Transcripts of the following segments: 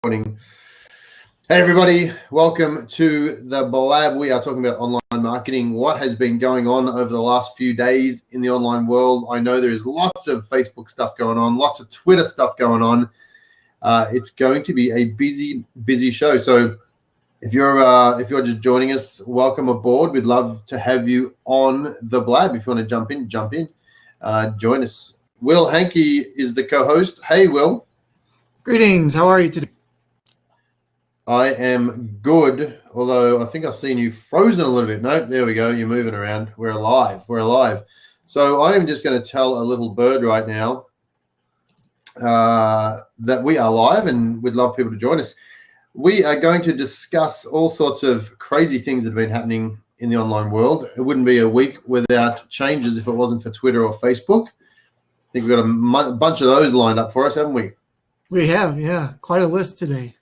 Hey everybody, welcome to the Blab. We are talking about online marketing, what has been going on over the last few days in the online world. I know there is lots of Facebook stuff going on, lots of Twitter stuff going on. It's going to be a busy show. So if you're just joining us, welcome aboard. We'd love to have you on the Blab. If you want to jump in, join us. Will Hankey is the co-host. Hey, Will. Greetings. How are you today? I am good, although I think I've seen you frozen a little bit. No, there we go. You're moving around. We're alive. So I am just going to tell a little bird right now that we are live, and we'd love people to join us. We are going to discuss all sorts of crazy things that have been happening in the online world. It wouldn't be a week without changes if it wasn't for Twitter or Facebook. I think we've got a bunch of those lined up for us, haven't we? We have, yeah. Quite a list today.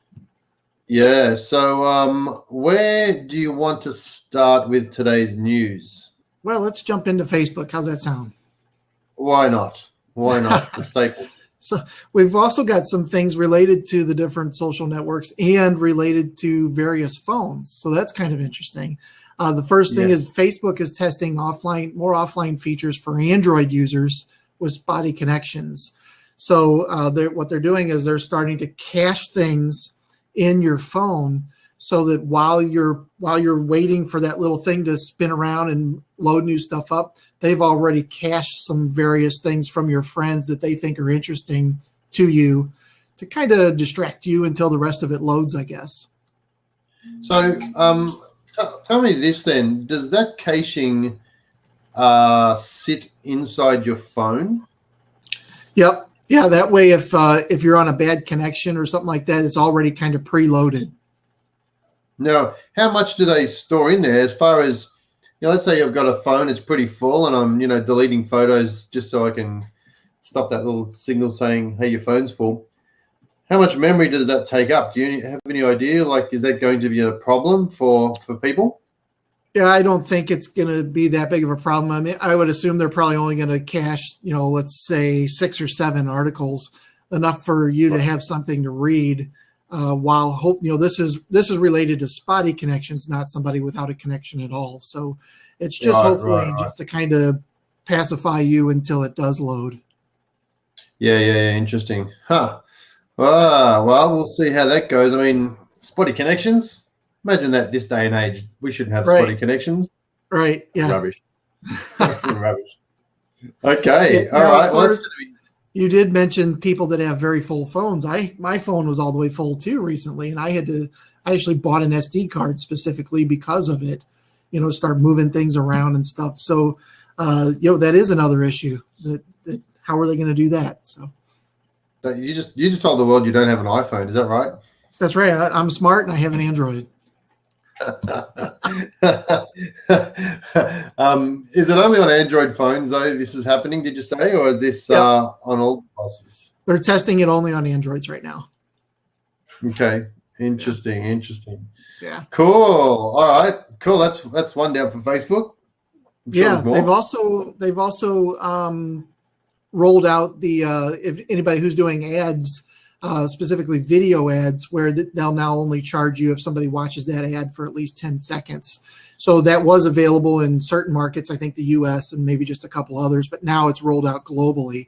Yeah, so where do you want to start with today's news? Well, let's jump into Facebook. How's that sound? Why not? The staple. So we've also got some things related to the different social networks and related to various phones. So that's kind of interesting. The first thing is Facebook is testing more offline features for Android users with spotty connections. So what they're doing is they're starting to cache things in your phone so that while you're waiting for that little thing to spin around and load new stuff up, they've already cached some various things from your friends that they think are interesting to you to kind of distract you until the rest of it loads, I guess. So tell me this then, does that caching sit inside your phone? Yep. Yeah, that way if you're on a bad connection or something like that, it's already kind of preloaded. Now, how much do they store in there as far as, let's say you've got a phone, it's pretty full, and I'm, deleting photos just so I can stop that little signal saying, hey, your phone's full. How much memory does that take up? Do you have any idea? Like, is that going to be a problem for people? Yeah, I don't think it's going to be that big of a problem. I mean, I would assume they're probably only going to cache, let's say 6 or 7 articles, enough for you to have something to read. This is related to spotty connections, not somebody without a connection at all. So it's just hopefully just to kind of pacify you until it does load. Yeah, interesting. Huh. Well, we'll see how that goes. I mean, spotty connections. Imagine that this day and age, we shouldn't have spotty connections. Right, yeah. Rubbish. Rubbish. Okay, all right. Well, you did mention people that have very full phones. My phone was all the way full too recently, and I actually bought an SD card specifically because of it, start moving things around and stuff. So, that is another issue. That how are they going to do that? So, you just told the world you don't have an iPhone. Is that right? That's right. I'm smart and I have an Android. Is it only on Android phones though this is happening, did you say, or is this on all devices? They're testing it only on Androids right now. Okay, interesting. Yeah, cool. All right, cool. That's one down for Facebook. They've also rolled out the if anybody who's doing ads, specifically video ads, where they'll now only charge you if somebody watches that ad for at least 10 seconds. So that was available in certain markets, I think the US and maybe just a couple others, but now it's rolled out globally,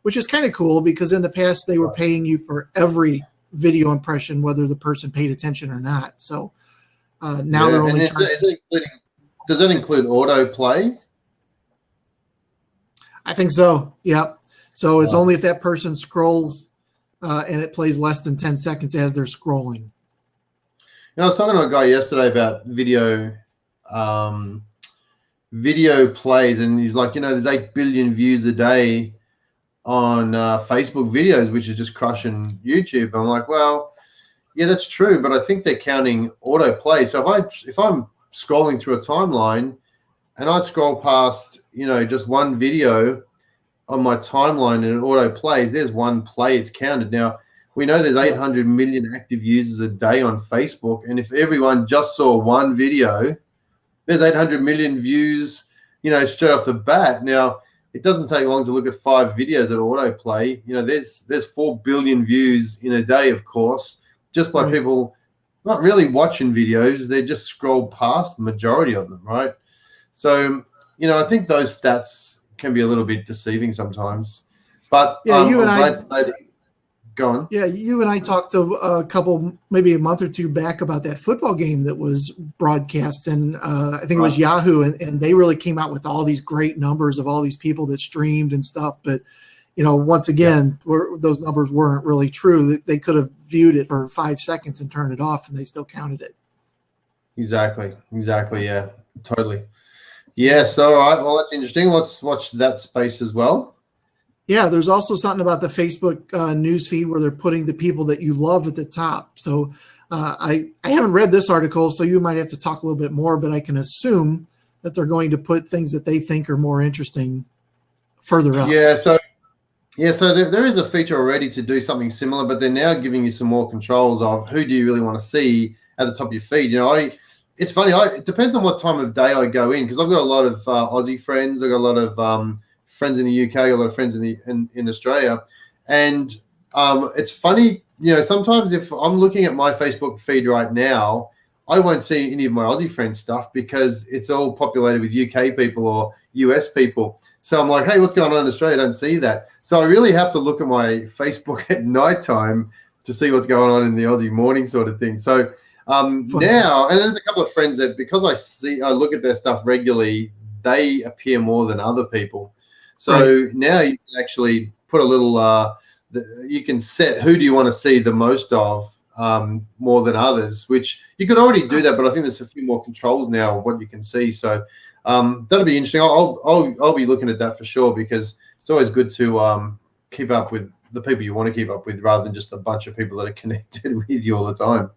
which is kind of cool because in the past they were paying you for every video impression, whether the person paid attention or not. So now they're only charging. Does that include autoplay? I think so, yeah. So it's only if that person scrolls and it plays less than 10 seconds as they're scrolling. I was talking to a guy yesterday about video plays, and he's like, there's 8 billion views a day on Facebook videos, which is just crushing YouTube. I'm like, well, yeah, that's true, but I think they're counting autoplay. So if I'm scrolling through a timeline and I scroll past, just one video on my timeline and it auto plays, there's one play, it's counted. Now, we know there's 800 million active users a day on Facebook, and if everyone just saw one video, there's 800 million views, straight off the bat. Now, it doesn't take long to look at 5 videos that autoplay. There's 4 billion views in a day, of course, just by people not really watching videos. They just scroll past the majority of them, right? So, I think those stats can be a little bit deceiving sometimes. But you and I'm glad to say go on. Yeah, you and I talked to a couple, maybe a month or two back about that football game that was broadcast, and I think it was Yahoo, and they really came out with all these great numbers of all these people that streamed and stuff. But, once again, those numbers weren't really true. They could have viewed it for 5 seconds and turned it off, and they still counted it. Exactly. Yeah, totally. Yes. All right. Well, that's interesting. Let's watch that space as well. Yeah, there's also something about the Facebook newsfeed where they're putting the people that you love at the top. So I haven't read this article, so you might have to talk a little bit more, but I can assume that they're going to put things that they think are more interesting further up. So there is a feature already to do something similar, but they're now giving you some more controls of who do you really want to see at the top of your feed. It's funny. It depends on what time of day I go in, because I've got a lot of Aussie friends. I've got a lot of friends in the UK, a lot of friends in Australia, and it's funny. Sometimes if I'm looking at my Facebook feed right now, I won't see any of my Aussie friends stuff because it's all populated with UK people or US people. So I'm like, hey, what's going on in Australia? I don't see that. So I really have to look at my Facebook at nighttime to see what's going on in the Aussie morning sort of thing. So now, and there's a couple of friends that, because I look at their stuff regularly, they appear more than other people. So now you can actually put a little, you can set who do you want to see the most of more than others, which you could already do that, but I think there's a few more controls now of what you can see. So that'll be interesting. I'll be looking at that for sure, because it's always good to keep up with the people you want to keep up with rather than just a bunch of people that are connected with you all the time.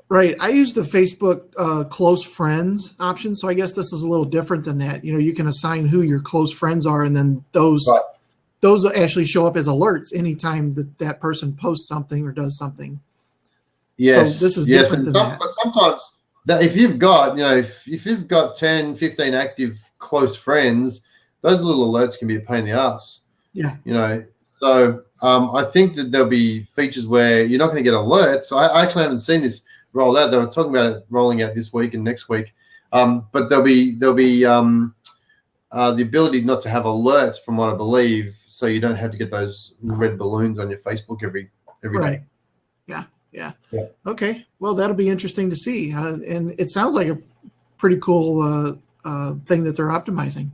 Right. I use the Facebook close friends option. So I guess this is a little different than that. You can assign who your close friends are, and then those actually show up as alerts anytime that person posts something or does something. Yes. So this is different than that. But sometimes if you've got, if you've got 10, 15 active close friends, those little alerts can be a pain in the ass. Yeah. So I think that there'll be features where you're not going to get alerts. I actually haven't seen this roll out. They were talking about it rolling out this week and next week, but there'll be the ability not to have alerts, from what I believe, so you don't have to get those red balloons on your Facebook every day. Yeah. Okay, well, that'll be interesting to see, and it sounds like a pretty cool thing that they're optimizing.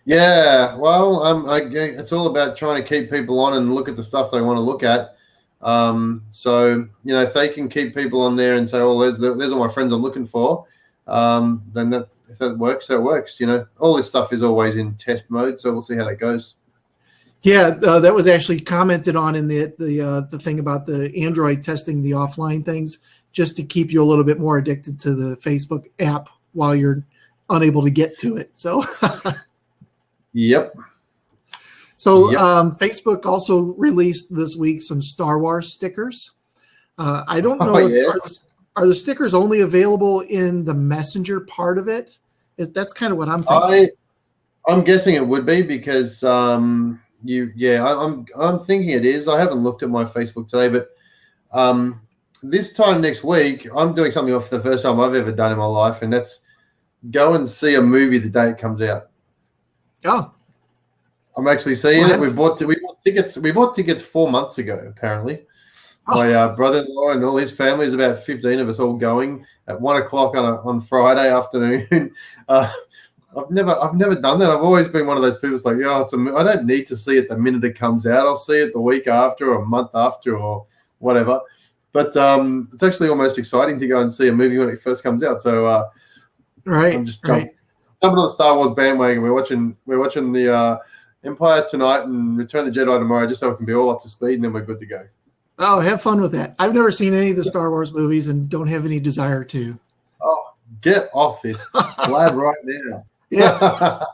Yeah, well, it's all about trying to keep people on and look at the stuff they want to look at. So if they can keep people on there and say, "Oh, there's all my friends I'm looking for," then if that works, that works. All this stuff is always in test mode, so we'll see how that goes. Yeah, that was actually commented on in the thing about the Android testing the offline things, just to keep you a little bit more addicted to the Facebook app while you're unable to get to it. So. Yep. So Facebook also released this week some Star Wars stickers. I don't know are the stickers only available in the Messenger part of it? That's kind of what I'm thinking. I'm guessing it would be, because I'm thinking it is. I haven't looked at my Facebook today, but this time next week I'm doing something for the first time I've ever done in my life, and that's go and see a movie the day it comes out. Oh. I'm actually seeing it. We bought tickets. We bought tickets 4 months ago. Apparently, my brother-in-law and all his family, is about 15 of us, all going at 1 o'clock on Friday afternoon. I've never done that. I've always been one of those people that's like, I don't need to see it the minute it comes out. I'll see it the week after or a month after or whatever. But it's actually almost exciting to go and see a movie when it first comes out. So I'm just jumping on the Star Wars bandwagon. We're watching the Empire tonight and Return of the Jedi tomorrow, just so we can be all up to speed, and then we're good to go. Oh, have fun with that. I've never seen any of the Star Wars movies and don't have any desire to. Oh, get off this lab right now. Yeah.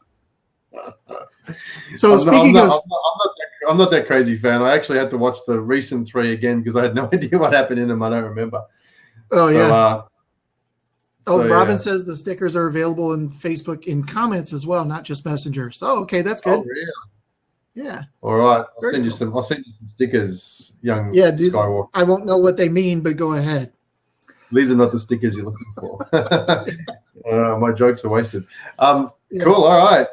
So I'm not that crazy fan. I actually had to watch the recent 3 again because I had no idea what happened in them. I don't remember. Oh, yeah. Robin yeah. says the stickers are available in Facebook in comments as well, not just Messenger. So, okay, that's good. Oh, really? Yeah. All right, I'll Very send you cool. some. I'll send you some stickers, young Yeah, Skywalker. I won't know what they mean, but go ahead. These are not the stickers you're looking for. My jokes are wasted. Yeah. Cool. All right.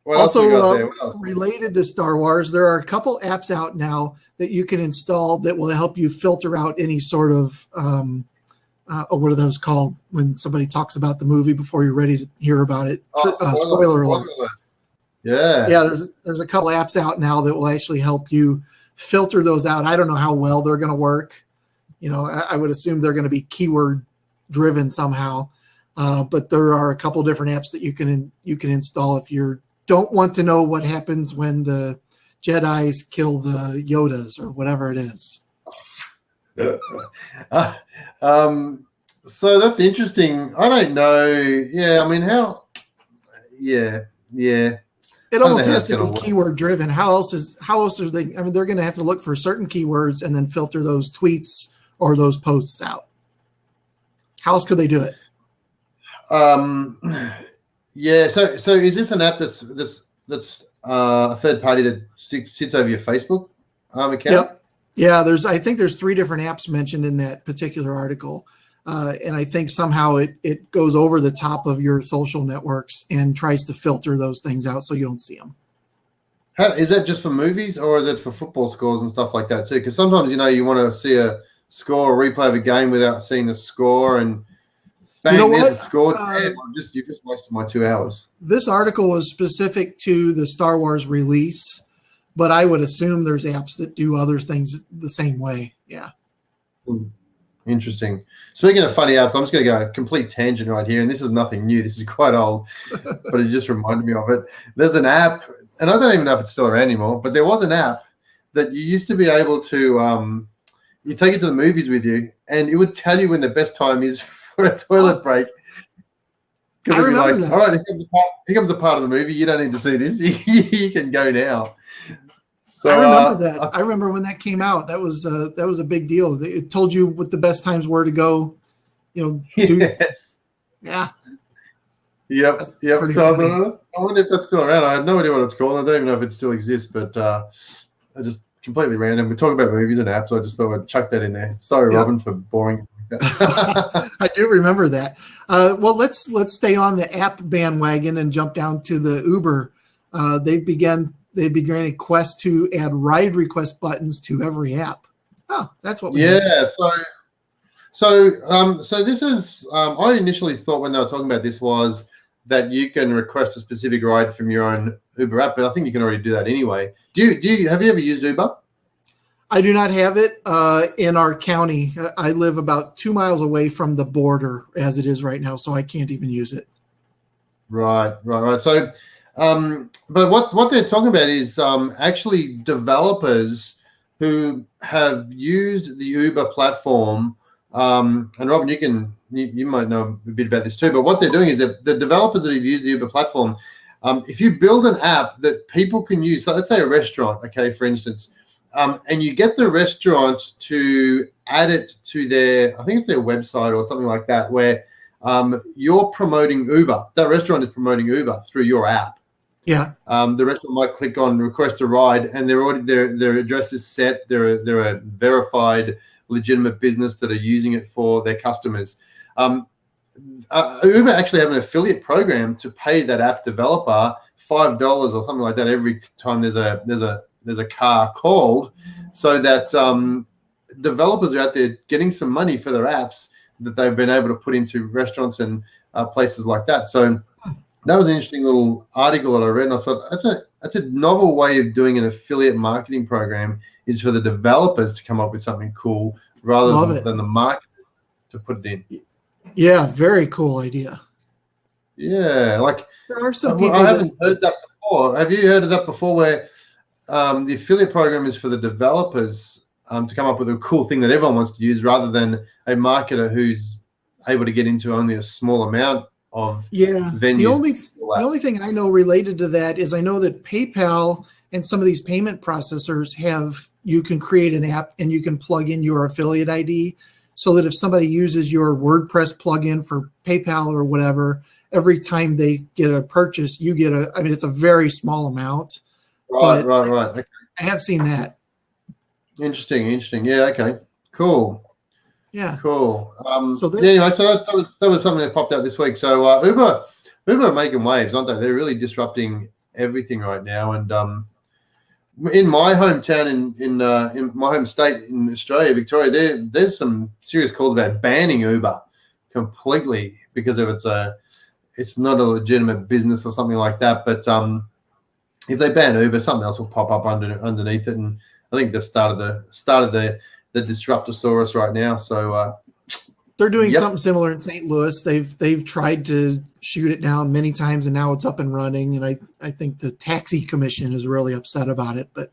What else we Also, got there? What else? related to Star Wars, there are a couple apps out now that you can install that will help you filter out any sort of what are those called when somebody talks about the movie before you're ready to hear about it? Spoiler alerts. Alert. Yeah. Yeah, there's a couple apps out now that will actually help you filter those out. I don't know how well they're going to work. You know, I would assume they're going to be keyword driven somehow. But there are a couple different apps that you can install if you don't want to know what happens when the Jedis kill the Yodas or whatever it is. So that's interesting. I don't know. Yeah, I mean, how? Yeah. It almost has to be keyword driven. How else are they? I mean, they're going to have to look for certain keywords and then filter those tweets or those posts out. How else could they do it? Yeah. So is this an app that's a third party that sits over your Facebook account? Yep. Yeah. I think there's 3 different apps mentioned in that particular article. And I think somehow it goes over the top of your social networks and tries to filter those things out so you don't see them. Is that just for movies or is it for football scores and stuff like that too? Because sometimes, you want to see a score or replay of a game without seeing the score and bang, there's the score. You just wasted my 2 hours. This article was specific to the Star Wars release, but I would assume there's apps that do other things the same way. Yeah. Interesting. Speaking of funny apps, I'm just going to go a complete tangent right here, and this is nothing new. This is quite old, but it just reminded me of it. There's an app, and I don't even know if it's still around anymore, but there was an app that you used to be able to you take it to the movies with you, and it would tell you when the best time is for a toilet break. Because it'd be like, that. All right, here comes a part of the movie. You don't need to see this. You can go now. So, I remember that. I remember when that came out. That was a big deal. It told you what the best times were to go. Yes. Yeah. Yep. So I wonder if that's still around. I have no idea what it's called. I don't even know if it still exists. But I just completely random. We're talking about movies and apps. I just thought I'd chuck that in there. Sorry, yep. Robin, for boring. I do remember that. Well, let's stay on the app bandwagon and jump down to the Uber. They began a quest to add ride request buttons to every app. Oh, that's what we did. So this is I initially thought when they were talking about this was that you can request a specific ride from your own Uber app, but I think you can already do that anyway. Have you ever used Uber? I do not have it in our county. I live about 2 miles away from the border as it is right now, so I can't even use it. Right. So but what they're talking about is actually developers who have used the Uber platform. And Robin, you might know a bit about this too. But what they're doing is that the developers that have used the Uber platform, if you build an app that people can use, so let's say a restaurant, okay, for instance, and you get the restaurant to add it to I think it's their website or something like that, where you're promoting Uber. That restaurant is promoting Uber through your app. Yeah. The restaurant might click on request a ride, and their address is set. They're a verified, legitimate business that are using it for their customers. Uber actually have an affiliate program to pay that app developer $5 or something like that every time there's a car called, so that developers are out there getting some money for their apps that they've been able to put into restaurants and places like that. So that was an interesting little article that I read, and I thought that's a novel way of doing an affiliate marketing program, is for the developers to come up with something cool rather than the market to put it in. Yeah, very cool idea. Yeah, like there are some people. I haven't heard that before. Have you heard of that before, where the affiliate program is for the developers to come up with a cool thing that everyone wants to use, rather than a marketer who's able to get into only a small amount of venues? The only thing I know related to that is I know that PayPal and some of these payment processors you can create an app and you can plug in your affiliate ID, so that if somebody uses your WordPress plugin for PayPal or whatever, every time they get a purchase, you get it's a very small amount, Right. Okay. I have seen that. Interesting. Yeah. Okay. Cool. Yeah. Cool. So anyway, so that was something that popped out this week. So Uber are making waves, aren't they? They're really disrupting everything right now. And in my hometown, in my home state in Australia, Victoria, there's some serious calls about banning Uber completely because of it's not a legitimate business or something like that. But if they ban Uber, something else will pop up underneath it, and I think they've started the Disruptosaurus right now. So they're doing something similar in St. Louis. They've tried to shoot it down many times, and now it's up and running. And I think the taxi commission is really upset about it. But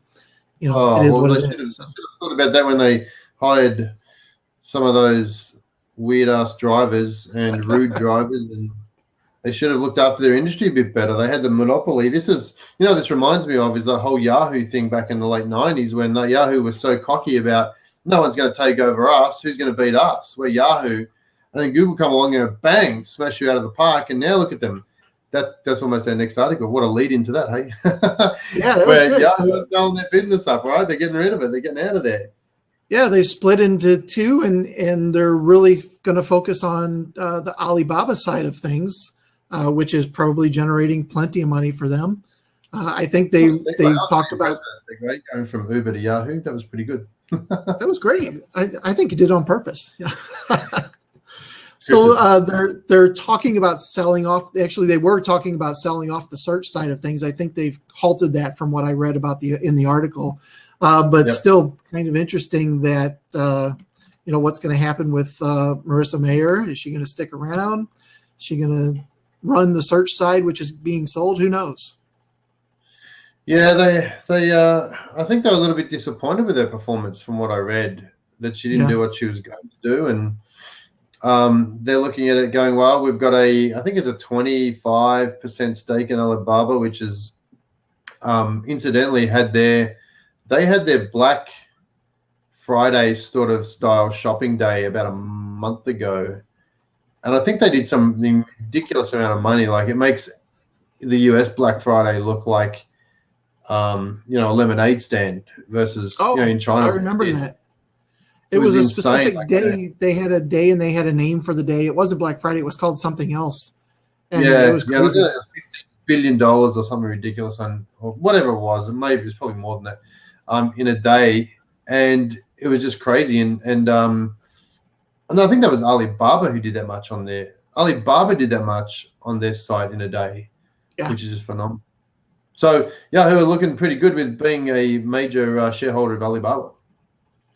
it is what it is. Should have thought about that when they hired some of those weird ass drivers and rude drivers, and they should have looked after their industry a bit better. They had the monopoly. This reminds me of is the whole Yahoo thing back in the late 90s when Yahoo was so cocky about no one's going to take over us. Who's going to beat us? We're Yahoo. And then Google come along and bang, smash you out of the park. And now look at them. That's almost our next article. What a lead into that, hey? Yeah, that where was good. Yahoo is selling their business up, right? They're getting rid of it. They're getting out of there. Yeah, they split into two, and they're really going to focus on the Alibaba side of things, which is probably generating plenty of money for them. I think they've talked about great going from Uber to Yahoo. That was pretty good. That was great. I think you did on purpose. So they're talking about selling off. Actually, they were talking about selling off the search side of things. I think they've halted that from what I read about in the article. But still kind of interesting that what's going to happen with Marissa Mayer. Is she going to stick around? Is she going to run the search side, which is being sold? Who knows? Yeah, they I think they were a little bit disappointed with her performance from what I read, that she didn't do what she was going to do. And they're looking at it going, well, we've got I think it's a 25% stake in Alibaba, which is incidentally they had their Black Friday sort of style shopping day about a month ago. And I think they did something ridiculous amount of money. Like it makes the US Black Friday look like a lemonade stand versus in China. I remember that. It was a specific day. They had a day and they had a name for the day. It wasn't Black Friday. It was called something else. And it was crazy. It was $50 billion or something ridiculous, or whatever it was. And maybe it was probably more than that in a day. And it was just crazy. And I think that was Alibaba who did that much on there. Alibaba did that much on their site in a day, which is just phenomenal. So Yahoo are looking pretty good with being a major shareholder of Alibaba.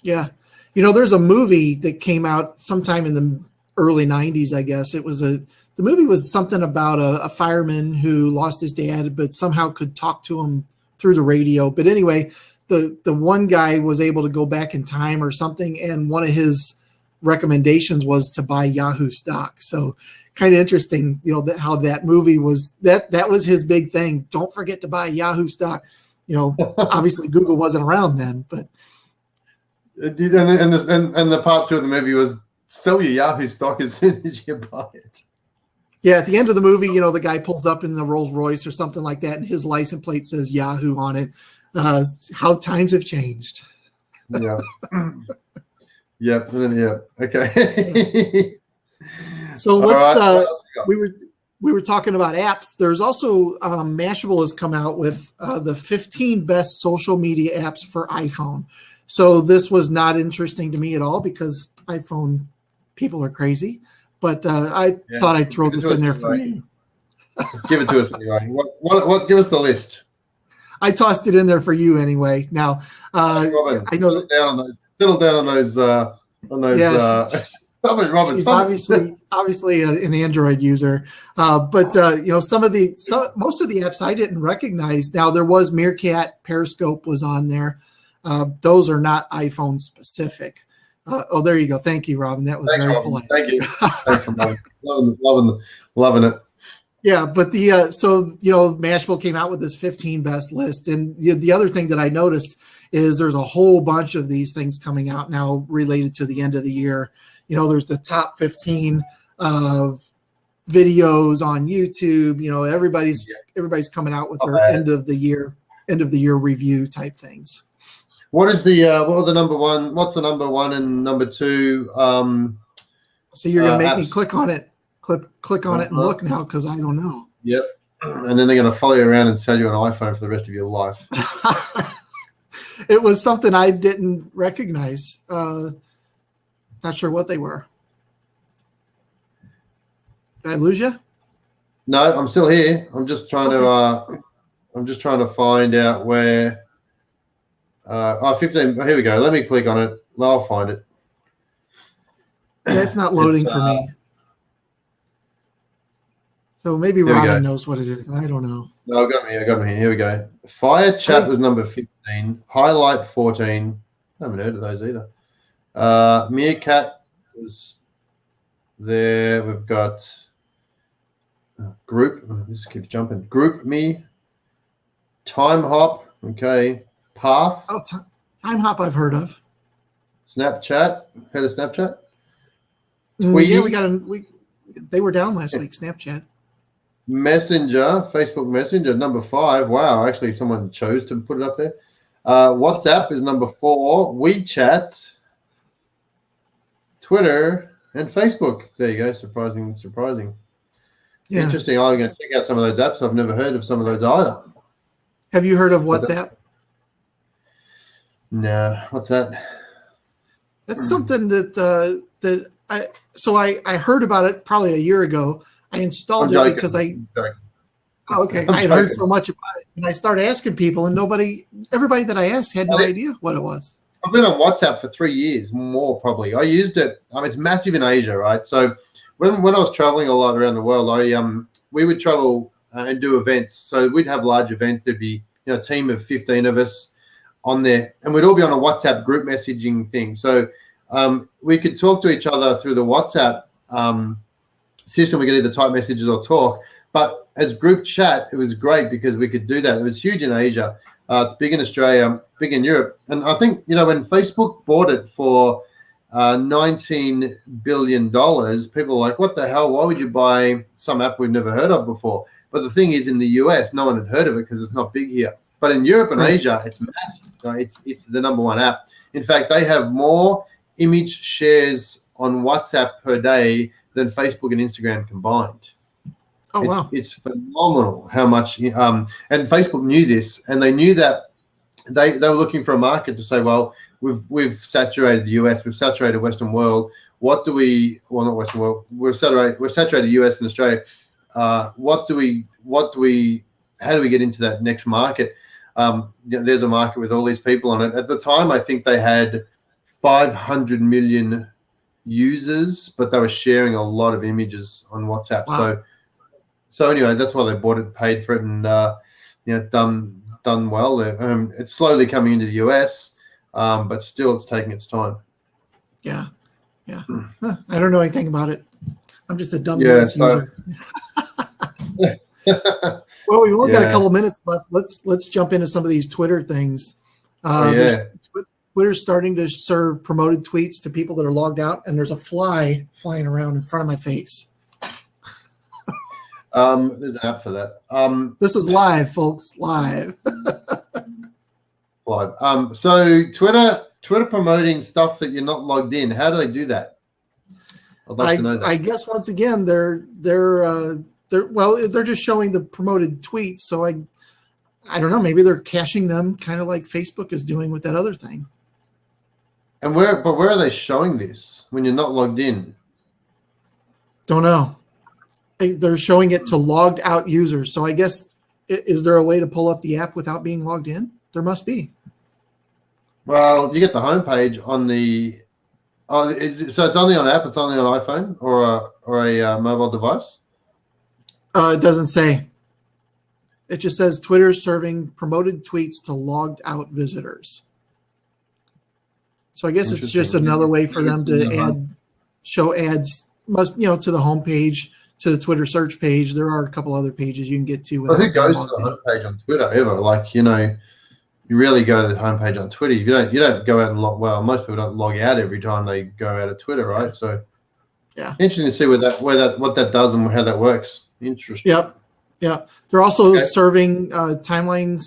Yeah. There's a movie that came out sometime in the early 90s, I guess. The movie was something about a fireman who lost his dad, but somehow could talk to him through the radio. But anyway, the one guy was able to go back in time or something, and one of his recommendations was to buy Yahoo stock. So kind of interesting, how that movie was, that was his big thing. Don't forget to buy Yahoo stock. Obviously Google wasn't around then, but. And the part 2 of the movie was sell your Yahoo stock as soon as you buy it. Yeah, at the end of the movie, the guy pulls up in the Rolls Royce or something like that, and his license plate says Yahoo on it. How times have changed. Yeah. Yeah. Okay. So let's. We were talking about apps. There's also Mashable has come out with the 15 best social media apps for iPhone. So this was not interesting to me at all because iPhone people are crazy. But I thought I'd throw this in there for you. Give it to us anyway. What? Give us the list. I tossed it in there for you anyway. Now Robin, I know settle down on those. Robin, she's obviously an Android user, but most of the apps I didn't recognize. Now there was Meerkat, Periscope was on there. Those are not iPhone specific. There you go. Thank you, Robin. That was very polite. Thank you. Thanks, Robin. Loving it. Yeah, but Mashable came out with this 15 best list, and the other thing that I noticed is there's a whole bunch of these things coming out now related to the end of the year. There's the top 15 of videos on YouTube. Everybody's coming out with their end of the year end of the year review type things. What is the what was the number one? What's the number one and number two? So you're gonna make me apps? click on it, click on it and look now because I don't know. Yep. And then they're going to follow you around and sell you an iPhone for the rest of your life. It was something I didn't recognize. Not sure what they were. Did I lose you? No, I'm still here. I'm just trying to find out where. 15. Here we go. Let me click on it. I'll find it. Yeah, it's not loading for me. So maybe Robin knows what it is. I don't know. No, I got me here. Here we go. Fire Chat was number 15. Highlight 14. I haven't heard of those either. Meerkat was there. We've got Group. Oh, this keeps jumping. Group Me. Time Hop. Okay. Path. Oh, Time Hop I've heard of. Snapchat. Heard of Snapchat? Tweety. Yeah, they were down last week, Snapchat. Messenger, Facebook Messenger, number 5. Wow, actually someone chose to put it up there. WhatsApp is number 4. WeChat, Twitter, and Facebook. There you go. Surprising. Yeah. Interesting. I'm going to check out some of those apps. I've never heard of some of those either. Have you heard of WhatsApp? No. What's that? That's something that I heard about it probably a year ago. I installed it because I had heard so much about it, and I started asking people, and everybody that I asked had no idea what it was. I've been on WhatsApp for 3 years, more probably. I used it. It's massive in Asia, right? So when I was traveling a lot around the world, we would travel and do events. So we'd have large events. There'd be a team of 15 of us on there, and we'd all be on a WhatsApp group messaging thing. So we could talk to each other through the WhatsApp system. We could either type messages or talk, but as group chat, it was great because we could do that. It was huge in Asia. It's big in Australia, big in Europe. And I think, when Facebook bought it for $19 billion, people were like, what the hell? Why would you buy some app we've never heard of before? But the thing is, in the US, no one had heard of it because it's not big here. But in Europe and Asia, it's massive. It's the number one app. In fact, they have more image shares on WhatsApp per day than Facebook and Instagram combined. Oh, wow. It's phenomenal how much, and Facebook knew this, and they knew that they were looking for a market to say, well, we've saturated the US, we've saturated Western world. Not Western world, we're saturated US and Australia. How do we get into that next market? There's a market with all these people on it. At the time, I think they had 500 million users, but they were sharing a lot of images on WhatsApp. Wow. So anyway, that's why they bought it, paid for it, and done well there. It's slowly coming into the US, but still, it's taking its time. Yeah. Huh, I don't know anything about it. I'm just a dumb user. Well, we've only got a couple minutes left. Let's jump into some of these Twitter things. Twitter's starting to serve promoted tweets to people that are logged out, and there's a fly flying around in front of my face. There's an app for that. This is live, folks, live. Live. So Twitter promoting stuff that you're not logged in. How do they do that? I'd like to know that. I guess once again they're just showing the promoted tweets. So I don't know. Maybe they're caching them, kind of like Facebook is doing with that other thing. And where are they showing this when you're not logged in? Don't know. They're showing it to logged out users. So I guess, is there a way to pull up the app without being logged in? There must be. Well, you get the homepage on the. So it's only on app. It's only on iPhone or a mobile device. It doesn't say. It just says Twitter serving promoted tweets to logged out visitors. So I guess it's just another way for them to show ads, to the homepage, to the Twitter search page. There are a couple other pages you can get to. Well, who goes to the homepage on Twitter ever? You really go to the homepage on Twitter. You don't go out and log. Well, most people don't log out every time they go out of Twitter, right? So, yeah, interesting to see what that does and how that works. Interesting. Yep. Yeah, they're also serving timelines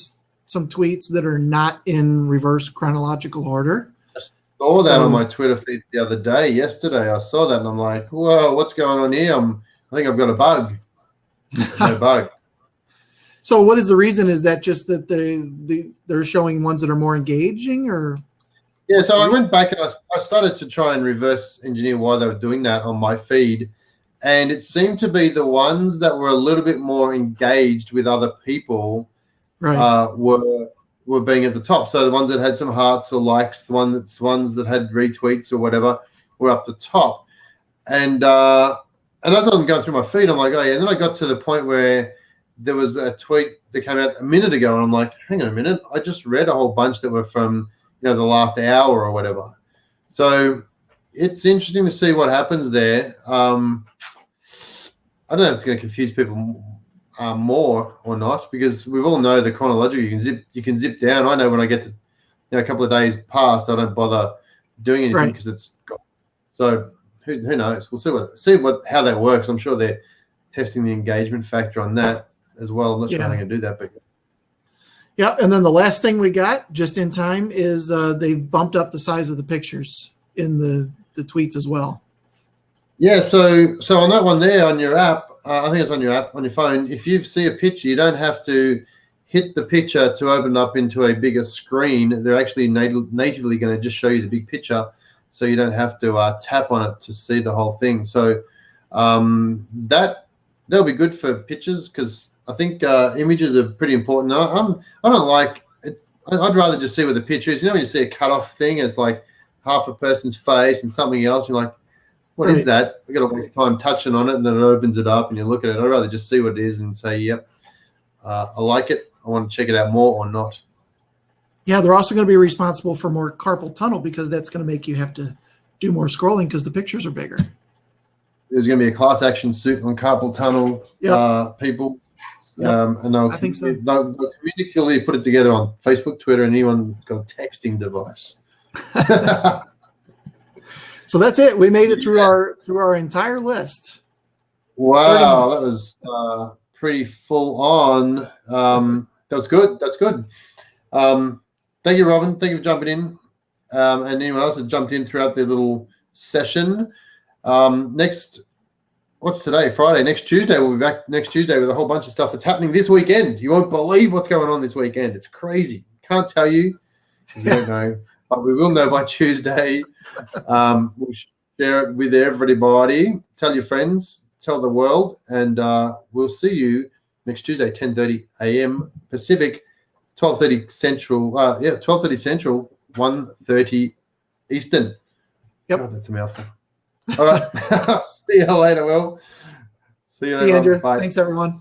some tweets that are not in reverse chronological order. I saw that on my Twitter feed the other day. Yesterday, I saw that and I'm like, whoa, what's going on here? I think I've got a bug. No bug. So what is the reason? Is that just that they're showing ones that are more engaging, or? Yeah, so I went back and I started to try and reverse engineer why they were doing that on my feed. And it seemed to be the ones that were a little bit more engaged with other people were being at the top. So the ones that had some hearts or likes, the ones that had retweets or whatever were up the top. And as I'm going through my feed, I'm like, oh yeah. And then I got to the point where there was a tweet that came out a minute ago, and I'm like, hang on a minute, I just read a whole bunch that were from the last hour or whatever. So it's interesting to see what happens there. I don't know if it's going to confuse people more or not, because we all know the chronological. You can zip down. I know when I get to a couple of days past, I don't bother doing anything because it's gone. So who knows? We'll see how that works. I'm sure they're testing the engagement factor on that as well. I'm not sure how they're going to do that, but yeah. And then the last thing we got just in time is they've bumped up the size of the pictures in the tweets as well. Yeah, so on that one there on your app, I think it's on your app on your phone. If you see a picture, you don't have to hit the picture to open up into a bigger screen. They're actually natively going to just show you the big picture, so you don't have to tap on it to see the whole thing. So that'll be good for pictures, because I think images are pretty important. I don't like it. I'd rather just see what the picture is. When you see a cut-off thing, it's like half a person's face and something else. You're like, what is that? I've got to waste time touching on it, and then it opens it up and you look at it. I'd rather just see what it is and say, yep, I like it. I want to check it out more or not. Yeah, they're also going to be responsible for more carpal tunnel, because that's going to make you have to do more scrolling because the pictures are bigger. There's going to be a class action suit on carpal tunnel people. Yep. And I think so. They'll communically put it together on Facebook, Twitter, and anyone who's got a texting device. So that's it. We made it through our entire list. Wow, that was pretty full on. That was good. That's good. Thank you, Robin. Thank you for jumping in. And anyone else that jumped in throughout the little session. What's today? Friday. Next Tuesday, we'll be back next Tuesday with a whole bunch of stuff that's happening this weekend. You won't believe what's going on this weekend. It's crazy. Can't tell you. You don't know. But we will know by Tuesday. We'll share it with everybody. Tell your friends. Tell the world. And we'll see you next Tuesday, 10:30 a.m. Pacific, 12:30 Central. 12:30 Central, 1:30 Eastern. Yep. Oh, that's a mouthful. All right. See you later, Will. See you later. See you, Andrew. Bye. Thanks, everyone.